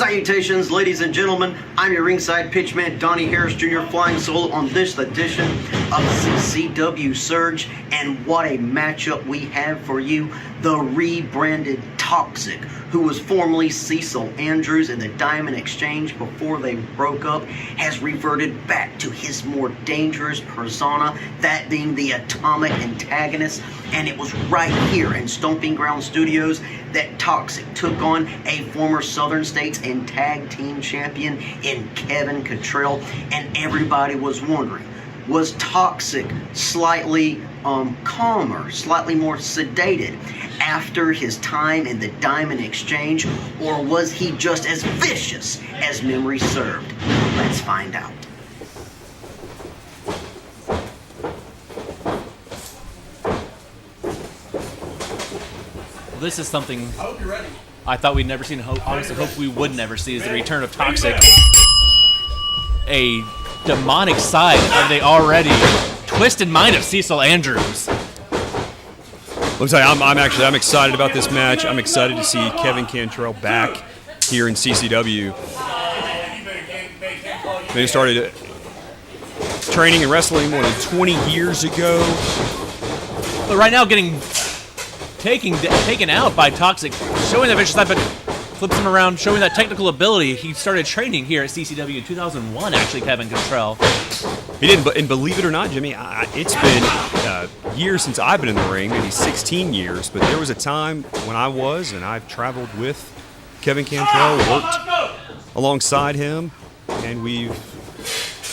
Salutations, ladies and gentlemen. I'm your ringside pitchman, Donnie Harris Jr., flying solo on this edition of CCW Surge. And what a matchup we have for you. The rebranded Toxic, who was formerly Cecil Andrews in the Diamond Exchange before they broke up, has reverted back to his more dangerous persona, that being the Atomic Antagonist. And it was right here in Stomping Ground Studios that Toxic took on a former Southern States and Tag Team Champion in Kevin Kantrell. And everybody was wondering, was Toxic slightly calmer, slightly more sedated after his time in the Diamond Exchange, or was he just as vicious as memory served? Let's find out. This is something I hope you're ready. I thought we'd never seen, honestly hope we would never see, is the return of Toxic. A demonic side of the already twisted mind of Cecil Andrews. Let me tell you, I'm excited about this match. I'm excited to see Kevin Kantrell back here in CCW. They started training and wrestling more than 20 years ago. But right now getting taken out by Toxic, showing that vicious side, but flips him around, showing that technical ability. He started training here at CCW in 2001, actually, Kevin Kantrell. He didn't, and believe it or not, Jimmy, it's been years since I've been in the ring, maybe 16 years, but there was a time when I've traveled with Kevin Kantrell, worked alongside him, and we've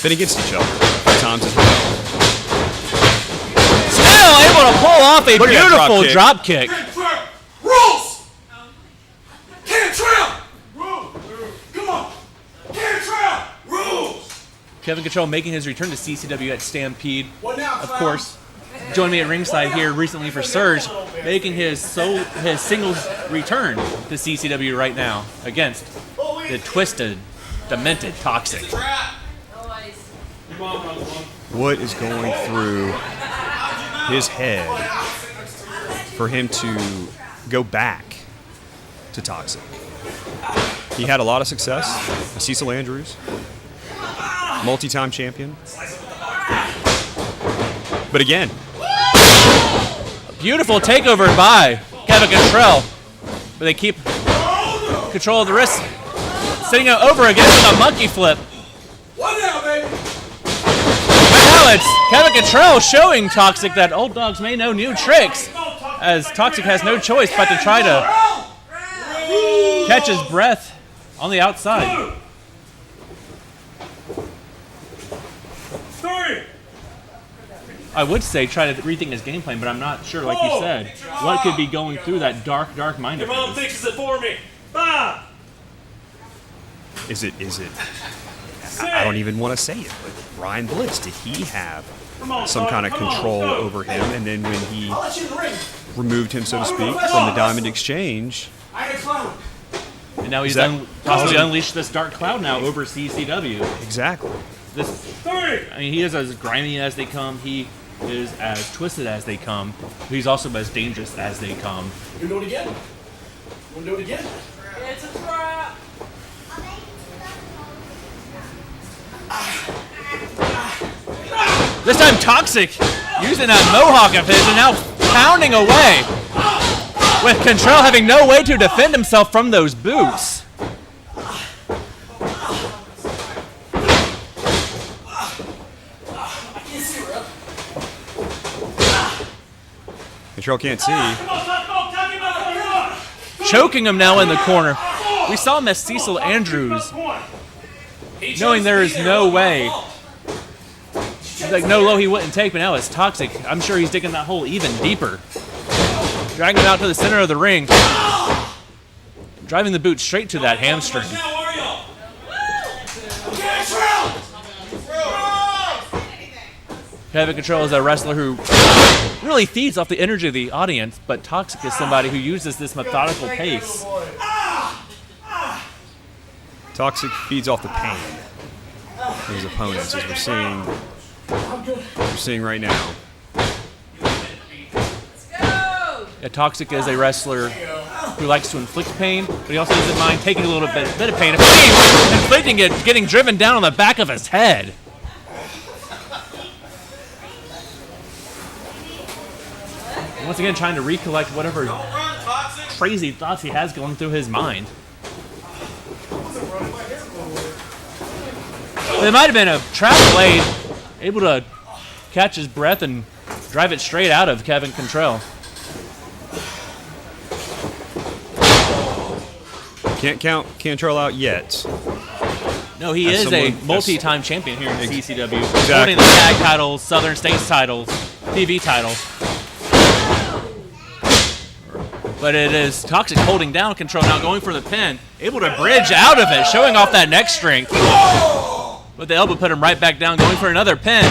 been against each other a few times as well. Still able to pull off a beautiful drop kick. Rules! Kantrell! Come on! Kantrell! Rules! Kevin Kantrell making his return to CCW at Stampede. Of course, joined me at ringside here recently for Surge, making his singles return to CCW right now against the twisted, demented Toxic. What is going through his head for him to go back to Toxic? He had a lot of success. Cecil Andrews, multi-time champion. But again, beautiful takeover by Kevin Kantrell, but they keep control of the wrist, sitting it over again with a monkey flip. What now, baby? Now it's Kevin Kantrell showing Toxic that old dogs may know new tricks, as Toxic has no choice but to try to catch his breath on the outside. I would say try to rethink his game plan, but I'm not sure, like you said, what could be going through that dark mind of his. Your mom fixes it for me. 5. is it? I don't even want to say it, but Ryan Bliss, did he have some kind of control over him? And then when he removed him, so to speak, from the Diamond Exchange, and now he's possibly unleashed this dark cloud now over CCW. exactly. He is as grimy as they come. He is as twisted as they come. He's also as dangerous as they come. You do it again? We'll do it again? It's a trap. This time Toxic using that mohawk of his and now pounding away, with Kantrell having no way to defend himself from those boots. Kantrell can't see. Choking him now in the corner. We saw him as Cecil Andrews, knowing there is no way, like no low he wouldn't take, but now it's Toxic. I'm sure he's digging that hole even deeper. Dragging him out to the center of the ring, driving the boot straight to that hamstring. Kevin Kantrell is a wrestler who really feeds off the energy of the audience, but Toxic is somebody who uses this methodical pace. Toxic feeds off the pain of his opponents, as we're seeing right now. Toxic is a wrestler who likes to inflict pain, but he also doesn't mind taking a little bit of pain. If he's inflicting it, getting driven down on the back of his head. Once again, trying to recollect whatever crazy thoughts he has going through his mind. It might have been a trap blade, able to catch his breath and drive it straight out of Kevin Kantrell. Can't count Kantrell out yet. No, he As is a someone- multi-time champion here in CCW, Exactly. holding the tag titles, Southern States titles, TV titles. But it is Toxic holding down Kantrell now, going for the pin, able to bridge out of it, showing off that neck strength. But the elbow put him right back down, going for another pin.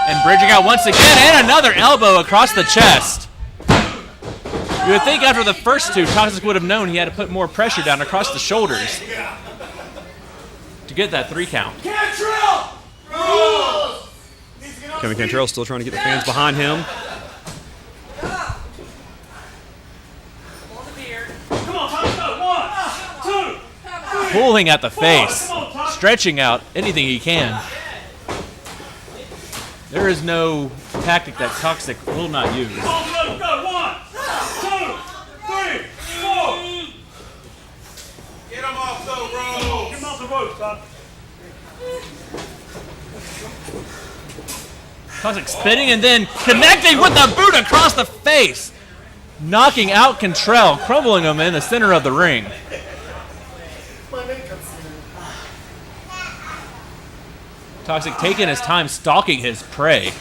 And bridging out once again, and another elbow across the chest. You would think after the first two, Toxic would have known he had to put more pressure down across the shoulders to get that 3 count. Kantrell! Rules! Kevin Kantrell still trying to get the fans behind him. Come on, time to go. 1, 2, 3. Pulling at the face, stretching out anything he can. There is no tactic that Toxic will not use. Come on, go, go. 1, 2, 3, 4. Get him off the ropes. Get him off the ropes, Doc. Toxic spinning and then connecting with the boot across the face, knocking out Kantrell, crumbling him in the center of the ring. Toxic taking his time stalking his prey.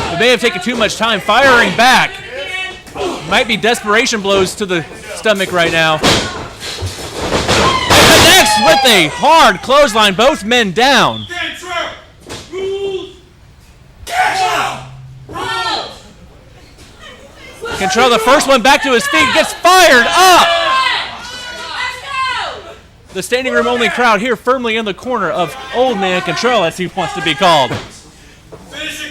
It may have taken too much time firing back. Might be desperation blows to the stomach right now. And connects with a hard clothesline, both men down. Kantrell! Rules! Kantrell! Rules! Kantrell, the first one back to his feet, gets fired up. The standing room only crowd here firmly in the corner of Old Man Kantrell, as he wants to be called.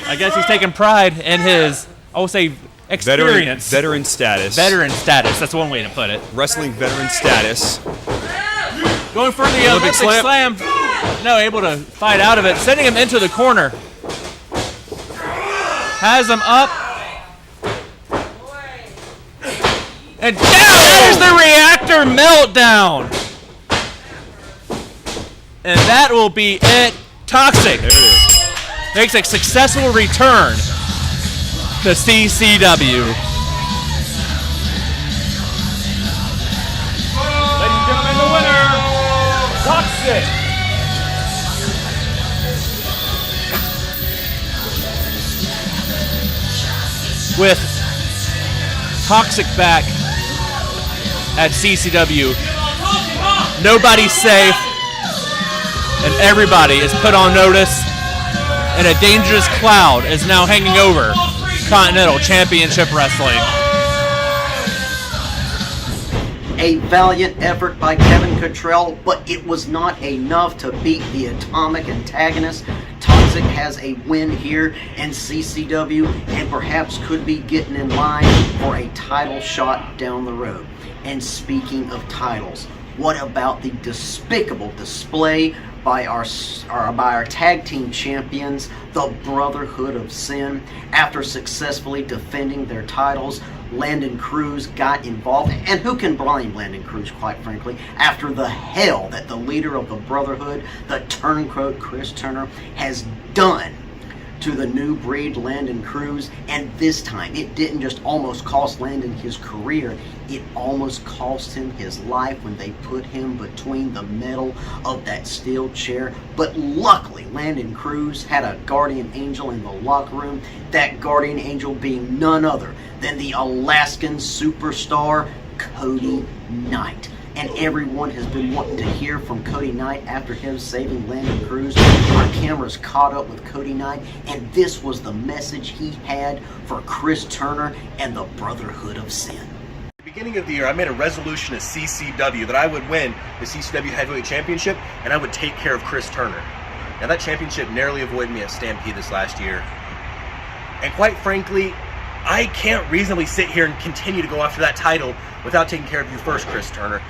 I guess he's taking pride in his, I will say, experience. Veteran status. Veteran status, that's one way to put it. Wrestling veteran status. Going for the Olympic slam. No, able to fight out of it, sending him into the corner. Has him up. And down! There's the reactor meltdown! And that will be it. Toxic There it is. makes a successful return to CCW. Ladies and gentlemen, the winner, Toxic. With Toxic back at CCW, nobody's safe, and everybody is put on notice, and a dangerous cloud is now hanging over Continental Championship Wrestling. A valiant effort by Kevin Kantrell, but it was not enough to beat the Atomic antagonist. Toxic has a win here in CCW and perhaps could be getting in line for a title shot down the road. And speaking of titles, what about the despicable display by our tag team champions, the Brotherhood of Sin? After successfully defending their titles, Landon Cruz got involved, and who can blame Landon Cruz, quite frankly, after the hell that the leader of the Brotherhood, the turncoat Chris Turner, has done to the new breed Landon Cruz. And this time it didn't just almost cost Landon his career, it almost cost him his life when they put him between the metal of that steel chair. But luckily Landon Cruz had a guardian angel in the locker room, that guardian angel being none other than the Alaskan superstar Cody Knight. And everyone has been wanting to hear from Cody Knight after him saving Landon Cruz. Our cameras caught up with Cody Knight, and this was the message he had for Chris Turner and the Brotherhood of Sin. At the beginning of the year, I made a resolution at CCW that I would win the CCW Heavyweight Championship, and I would take care of Chris Turner. Now that championship narrowly avoided me at Stampede this last year. And quite frankly, I can't reasonably sit here and continue to go after that title without taking care of you first, Chris Turner.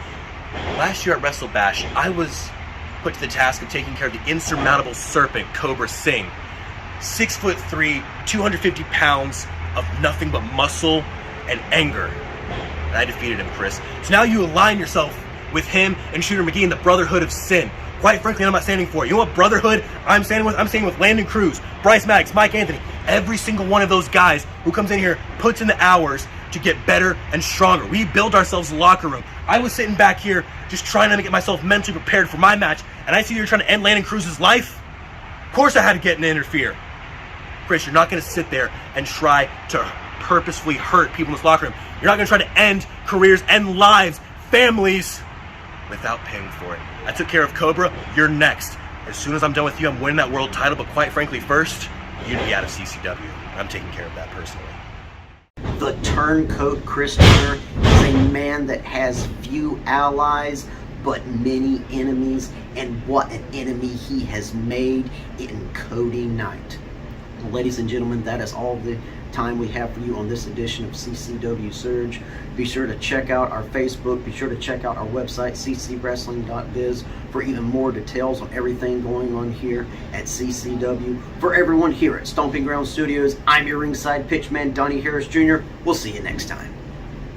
Last year at Wrestle Bash, I was put to the task of taking care of the insurmountable serpent, Cobra Singh. 6'3", 250 pounds of nothing but muscle and anger. And I defeated him, Chris. So now you align yourself with him and Shooter McGee in the Brotherhood of Sin. Quite frankly, I'm not standing for it. You know what brotherhood I'm standing with? I'm standing with Landon Cruz, Bryce Maddox, Mike Anthony. Every single one of those guys who comes in here puts in the hours to get better and stronger. We build ourselves a locker room. I was sitting back here just trying to get myself mentally prepared for my match, and I see you're trying to end Landon Cruz's life. Of course I had to get in and interfere. Chris, you're not going to sit there and try to purposefully hurt people in this locker room. You're not going to try to end careers, end lives, families, without paying for it. I took care of Cobra. You're next. As soon as I'm done with you, I'm winning that world title, but quite frankly, first, you'd be out of CCW. I'm taking care of that personally. The turncoat Chris Turner is a man that has few allies but many enemies, and what an enemy he has made in Cody Knight. Ladies and gentlemen, that is all the time we have for you on this edition of CCW Surge. Be sure to check out our Facebook. Be sure to check out our website, ccwrestling.biz, for even more details on everything going on here at CCW. For everyone here at Stomping Ground Studios, I'm your ringside pitchman, Donnie Harris Jr. We'll see you next time.